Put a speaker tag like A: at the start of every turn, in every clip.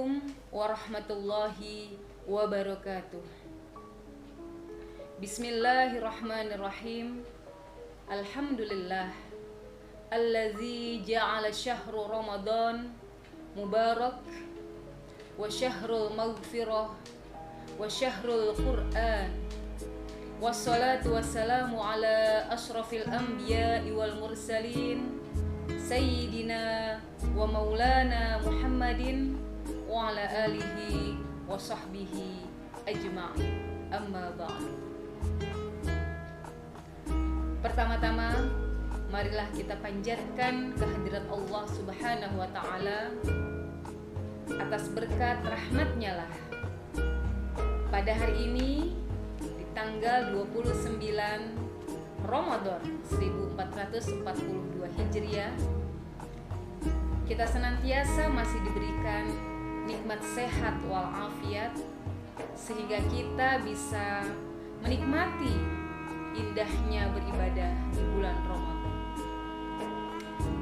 A: Assalamualaikum warahmatullahi wabarakatuh. Bismillahirrahmanirrahim. Alhamdulillah allazi ja'ala syahru Ramadan mubarak wa syahrul maghfirah wa syahrul Qur'an. Wassalatu wassalamu ala ashrafil anbiya'i wal mursalin Sayyidina wa maulana Muhammadin wa ala alihi wa sahbihi ajma'in. Amma ba'du. Pertama-tama, marilah kita panjatkan kehadirat Allah Subhanahu wa ta'ala atas berkat rahmatnya lah. Pada hari ini di tanggal 29 Ramadan 1442 Hijriah, kita senantiasa masih diberikan nikmat sehat walafiat sehingga kita bisa menikmati indahnya beribadah di bulan Ramadan.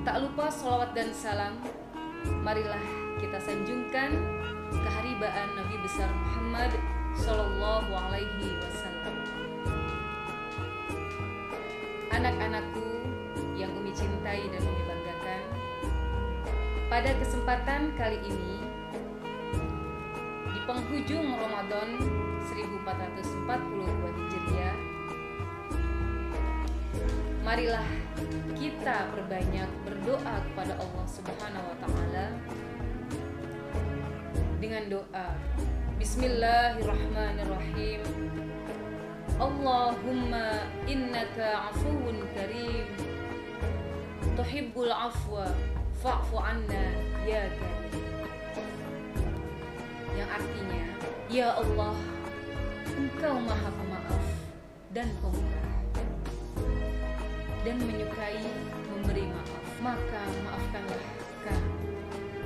A: Tak lupa sholawat dan salam, marilah kita sanjungkan keharibaan Nabi besar Muhammad Sallallahu Alaihi Wasallam. Anak-anakku yang Umi cintai dan Umi banggakan, pada kesempatan kali ini di penghujung Ramadan 1442 Hijriah, marilah kita perbanyak berdoa kepada Allah Subhanahu wa ta'ala dengan doa Bismillahirrahmanirrahim. Allahumma innaka afuwun karim tuhibbul afwa fa'fu anna ya karim. Yang artinya, ya Allah, Engkau maha pemaaf dan pemurah dan menyukai memberi maaf, maka maafkanlah kami,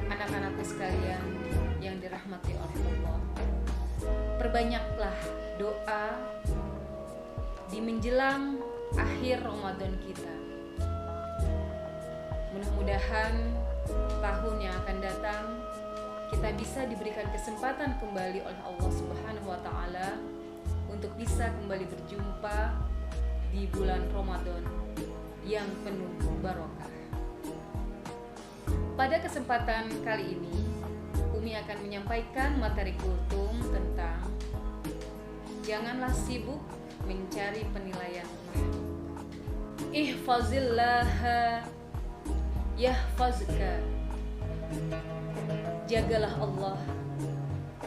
A: anak-anakku sekalian yang dirahmati oleh Allah. Perbanyaklah doa di menjelang akhir Ramadan kita. Mudah-mudahan tahun yang akan datang kita bisa diberikan kesempatan kembali oleh Allah Subhanahu wa ta'ala untuk bisa kembali berjumpa di bulan Ramadan yang penuh barokah. Pada kesempatan kali ini, Umi akan menyampaikan materi kultum tentang janganlah sibuk mencari penilaian makhluk. Ihfazillaha yahfazka. Jagalah Allah,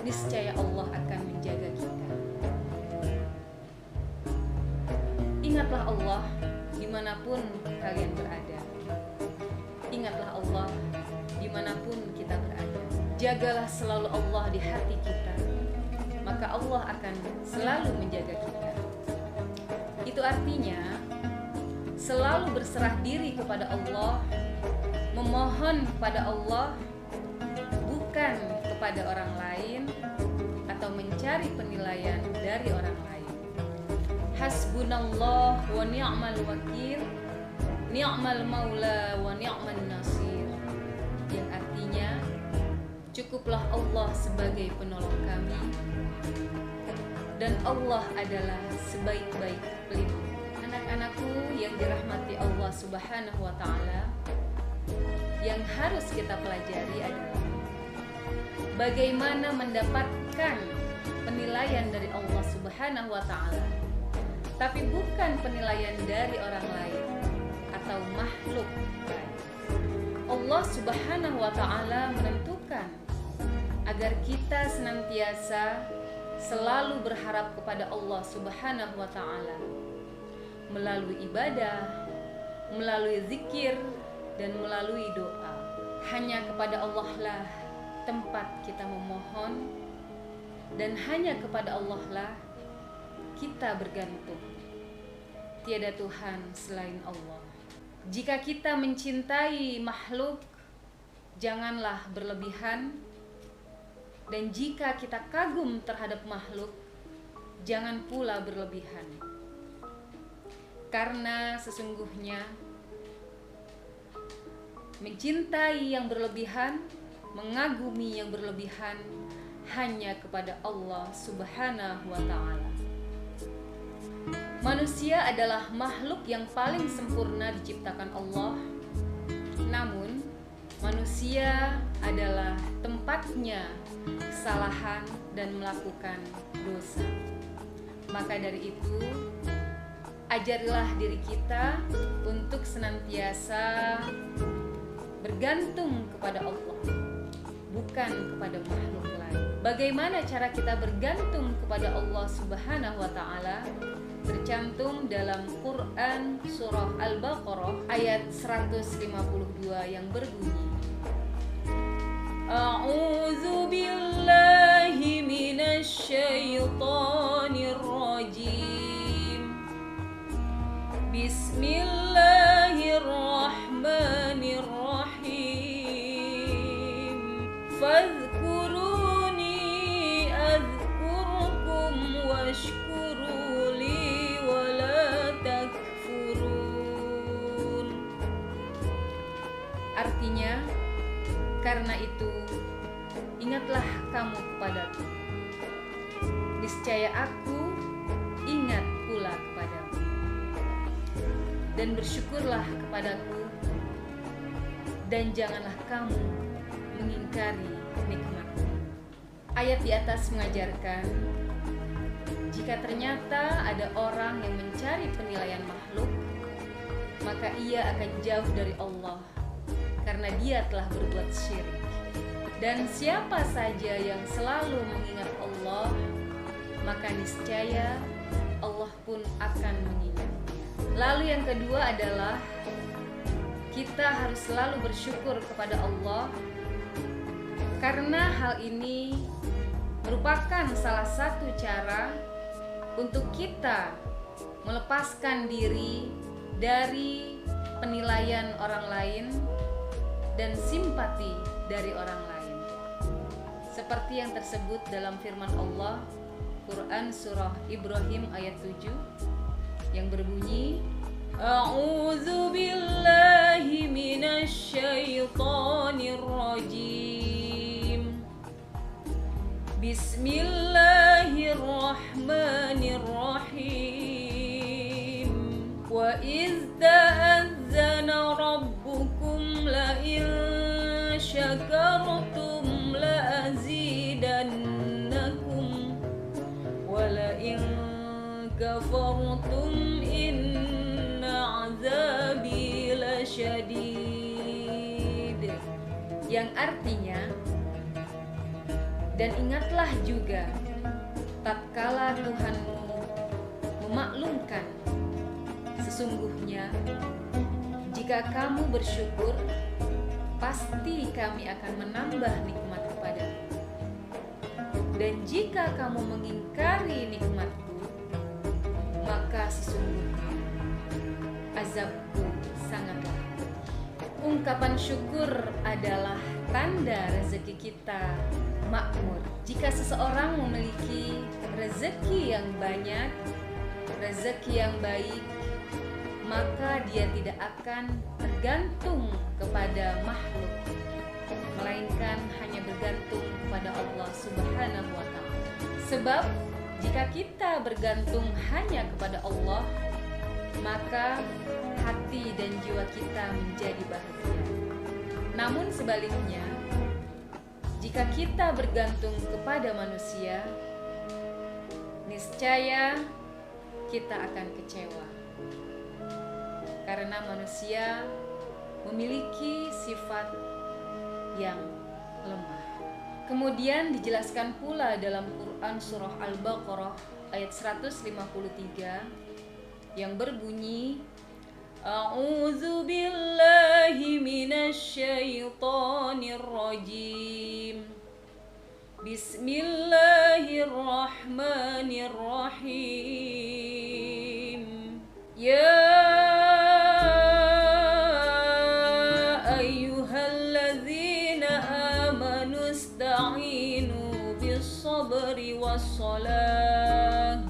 A: niscaya Allah akan menjaga kita. Ingatlah Allah dimanapun kalian berada. Ingatlah Allah dimanapun kita berada. Jagalah selalu Allah di hati kita, maka Allah akan selalu menjaga kita. Itu artinya selalu berserah diri kepada Allah, memohon kepada Allah, bukan kepada orang lain atau mencari penilaian dari orang lain. Hasbunallah wa ni'mal wakil, ni'mal maula wa ni'man nasir. Yang artinya, cukuplah Allah sebagai penolong kami dan Allah adalah sebaik-baik pelindung. Anak-anakku yang dirahmati Allah Subhanahu wa ta'ala, yang harus kita pelajari adalah bagaimana mendapatkan penilaian dari Allah Subhanahu wa ta'ala, tapi bukan penilaian dari orang lain atau makhluk lain. Allah Subhanahu wa ta'ala menentukan agar kita senantiasa selalu berharap kepada Allah Subhanahu wa ta'ala melalui ibadah, melalui zikir, dan melalui doa. Hanya kepada Allah lah tempat kita memohon, dan hanya kepada Allah lah kita bergantung. Tiada Tuhan selain Allah. Jika kita mencintai makhluk, janganlah berlebihan, dan jika kita kagum terhadap makhluk, jangan pula berlebihan. Karena sesungguhnya mencintai yang berlebihan mengagumi yang berlebihan hanya kepada Allah Subhanahu wa Ta'ala. Manusia adalah makhluk yang paling sempurna diciptakan Allah. Namun, manusia adalah tempatnya kesalahan dan melakukan dosa. Maka dari itu, ajarilah diri kita untuk senantiasa bergantung kepada Allah, bukan kepada makhluk lain. Bagaimana cara kita bergantung kepada Allah Subhanahu wa Ta'ala? Tercantum dalam Quran surah Al-Baqarah ayat 152 yang berbunyi, A'udzu billahi minasy syaithanir rajim. Bismillahirrahmanirrahim. Fadhkuruni adzkurkum washkuru li wala takfurun. Artinya, karena itu ingatlah kamu kepadaku, niscaya aku ingat pula kepadamu, dan bersyukurlah kepadaku, dan janganlah kamu mengingkari nikmatku. Ayat di atas mengajarkan, jika ternyata ada orang yang mencari penilaian makhluk, maka ia akan jauh dari Allah, karena dia telah berbuat syirik. Dan siapa saja yang selalu mengingat Allah, maka niscaya Allah pun akan mengingat. Lalu yang kedua adalah kita harus selalu bersyukur kepada Allah, karena hal ini merupakan salah satu cara untuk kita melepaskan diri dari penilaian orang lain dan simpati dari orang lain, seperti yang tersebut dalam firman Allah Quran surah Ibrahim ayat 7 yang berbunyi, A'udzu billahi minasy syaithanir rajim. Bismillahirrahmanirrahim. Wa iz ta'azzana rabbukum la in syakartum la azidannakum wa la in kafartum inna azabi lasyadid. Yang artinya, dan ingatlah juga tatkala Tuhanmu memaklumkan, sesungguhnya jika kamu bersyukur, pasti kami akan menambah nikmat kepadamu. Dan jika kamu mengingkari nikmatku, maka sesungguhnya azabku sangatlah pedih. Ungkapan syukur adalah tanda rezeki kita makmur. Jika seseorang memiliki rezeki yang banyak, rezeki yang baik, maka dia tidak akan tergantung kepada makhluk, melainkan hanya bergantung kepada Allah Subhanahu wa Ta'ala. Sebab jika kita bergantung hanya kepada Allah, maka hati dan jiwa kita menjadi bahagia. Namun sebaliknya, jika kita bergantung kepada manusia, niscaya kita akan kecewa, karena manusia memiliki sifat yang lemah. Kemudian dijelaskan pula dalam Quran surah Al-Baqarah ayat 153 yang berbunyi, A'udzu billahi minasy syaithanir rajim. Bismillahirrahmanirrahim. Ya ayyuhalladzina amanu ista'inu bis-sabri was-salah.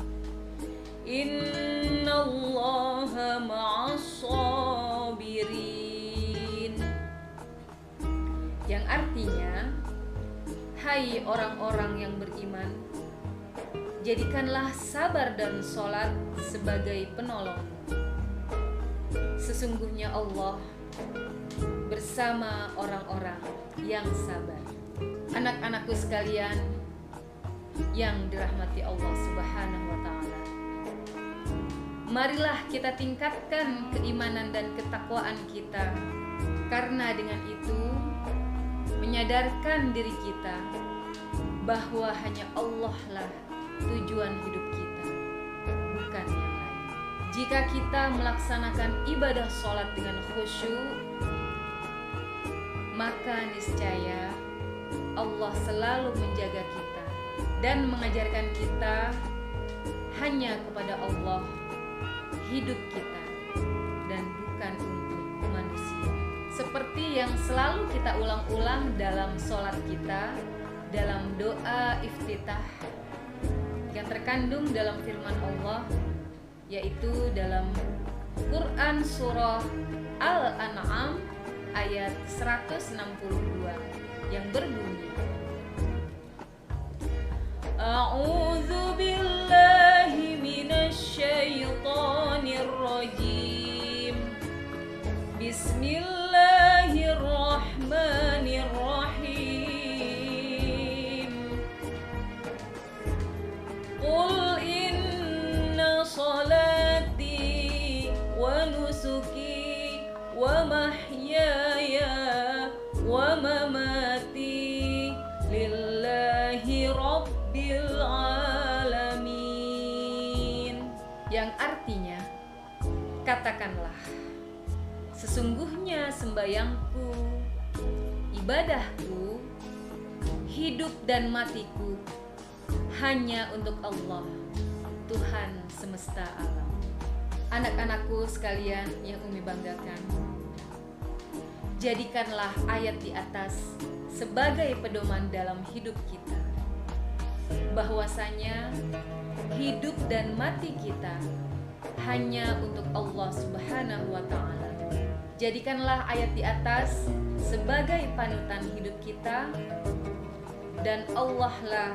A: Innallaha ma'as-sabirin. Yang artinya, Hai orang-orang yang beriman, jadikanlah sabar dan sholat sebagai penolong. Sesungguhnya Allah bersama orang-orang yang sabar. Anak-anakku sekalian yang dirahmati Allah Subhanahu wa Ta'ala, marilah kita tingkatkan keimanan dan ketakwaan kita, karena dengan itu menyadarkan diri kita bahwa hanya Allah lah tujuan hidup kita, bukan yang lain. Jika kita melaksanakan ibadah sholat dengan khusyuk, maka niscaya Allah selalu menjaga kita dan mengajarkan kita hanya kepada Allah hidup kita dan bukan untuk manusia. Seperti yang selalu kita ulang-ulang dalam sholat kita, dalam doa iftitah yang terkandung dalam firman Allah, yaitu dalam Quran surah Al-An'am ayat 162 yang berbunyi, A'udzu billahi minasyaitonir rajim. Bismillahirrahmanirrahim. Qul inna salati wa nusuki wa mahyaya wa mamati lillahi rabbil alamin. Yang artinya, katakanlah, sesungguhnya sembayangku, ibadahku, hidup dan matiku hanya untuk Allah, Tuhan semesta alam. Anak-anakku sekalian yang Umi banggakan, jadikanlah ayat di atas sebagai pedoman dalam hidup kita, bahwasanya hidup dan mati kita hanya untuk Allah Subhanahu wa Ta'ala. Jadikanlah ayat di atas sebagai panutan hidup kita, dan Allah lah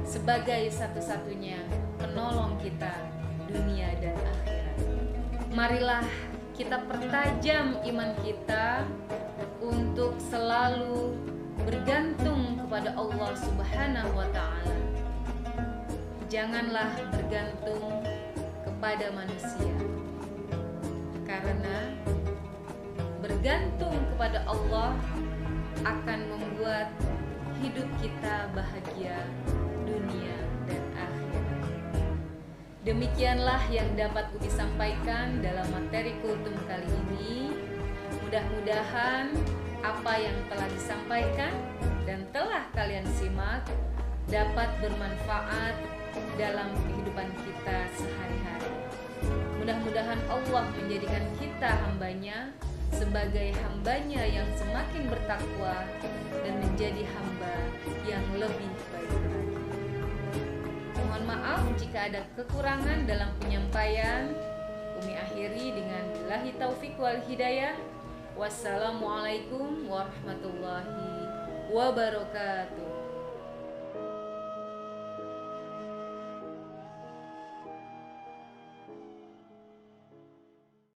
A: sebagai satu-satunya penolong kita dunia dan akhirat. Marilah kita pertajam iman kita untuk selalu bergantung kepada Allah Subhanahu wa Ta'ala. Janganlah bergantung kepada manusia, karena bergantung kepada Allah akan membuat hidup kita bahagia dunia dan akhirat. Demikianlah yang dapat Umi sampaikan dalam materi kultum kali ini. Mudah-mudahan apa yang telah disampaikan dan telah kalian simak dapat bermanfaat dalam kehidupan kita sehari-hari. Mudah-mudahan Allah menjadikan kita hambanya sebagai hambanya yang semakin bertakwa dan menjadi hamba yang lebih baik lagi. Mohon maaf jika ada kekurangan dalam penyampaian. Umi akhiri dengan billahi taufik wal hidayah. Wassalamualaikum warahmatullahi wabarakatuh.